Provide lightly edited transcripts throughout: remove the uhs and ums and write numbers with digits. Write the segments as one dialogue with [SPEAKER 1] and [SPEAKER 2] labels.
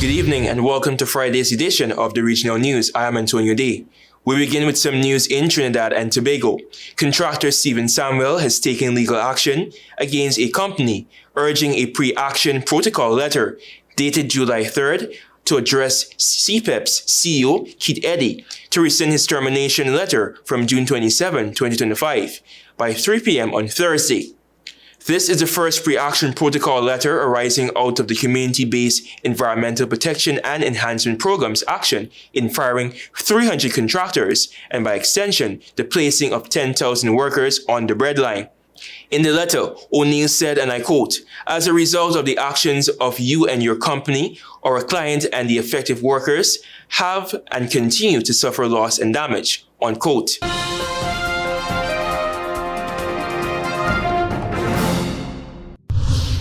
[SPEAKER 1] Good evening and welcome to Friday's edition of the Regional News. I am Antonio Day. We begin with some news in Trinidad and Tobago. Contractor Steven Samuel has taken legal action against a company, urging a pre-action protocol letter dated July 3rd to address CPEP's CEO Keith Eddy to rescind his termination letter from June 27, 2025 by 3 p.m. on Thursday. This is the first pre-action protocol letter arising out of the community-based environmental protection and enhancement programs action in firing 300 contractors and by extension, the placing of 10,000 workers on the breadline. In the letter, O'Neill said, and I quote, "As a result of the actions of you and your company, our client and the affected workers have and continue to suffer loss and damage," unquote.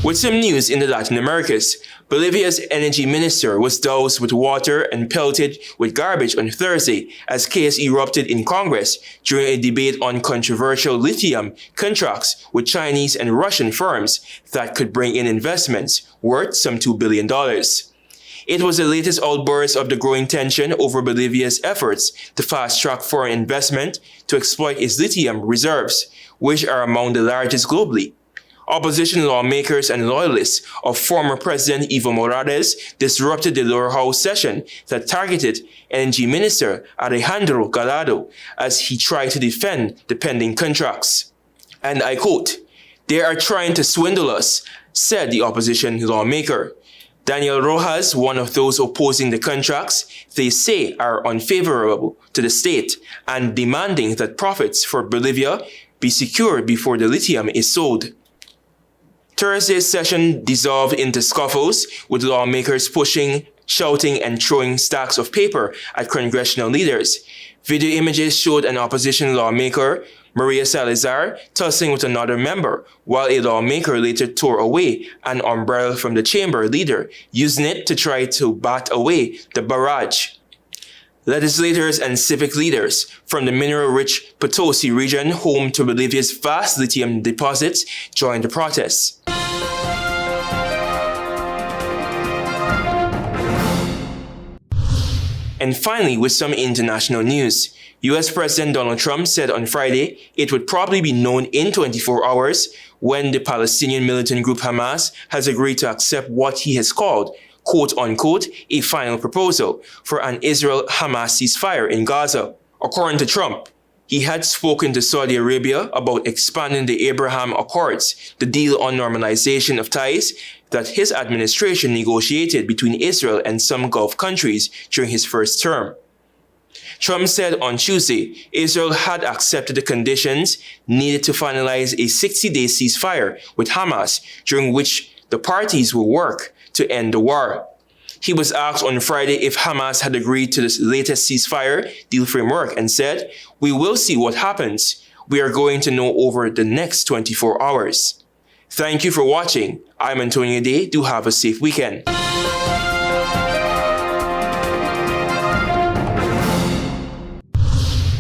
[SPEAKER 1] With some news in the Latin Americas, Bolivia's Energy Minister was doused with water and pelted with garbage on Thursday as chaos erupted in Congress during a debate on controversial lithium contracts with Chinese and Russian firms that could bring in investments worth some $2 billion. It was the latest outburst of the growing tension over Bolivia's efforts to fast-track foreign investment to exploit its lithium reserves, which are among the largest globally. Opposition lawmakers and loyalists of former President Evo Morales disrupted the lower house session that targeted Energy Minister Alejandro Galdo as he tried to defend the pending contracts. And I quote, "They are trying to swindle us," said the opposition lawmaker. Daniel Rojas, one of those opposing the contracts, they say are unfavorable to the state and demanding that profits for Bolivia be secured before the lithium is sold. Thursday's session dissolved into scuffles, with lawmakers pushing, shouting, and throwing stacks of paper at congressional leaders. Video images showed an opposition lawmaker, Maria Salazar, tussling with another member, while a lawmaker later tore away an umbrella from the chamber leader, using it to try to bat away the barrage. Legislators and civic leaders from the mineral-rich Potosi region, home to Bolivia's vast lithium deposits, joined the protests. And finally, with some international news, US President Donald Trump said on Friday it would probably be known in 24 hours when the Palestinian militant group Hamas has agreed to accept what he has called, quote-unquote, a final proposal for an Israel-Hamas ceasefire in Gaza. According to Trump, he had spoken to Saudi Arabia about expanding the Abraham Accords, the deal on normalization of ties that his administration negotiated between Israel and some Gulf countries during his first term. Trump said on Tuesday, Israel had accepted the conditions needed to finalize a 60-day ceasefire with Hamas, during which the parties will work to end the war. He was asked on Friday if Hamas had agreed to this latest ceasefire deal framework and said, "We will see what happens. We are going to know over the next 24 hours. Thank you for watching. I'm Antonio Day. Do have a safe weekend.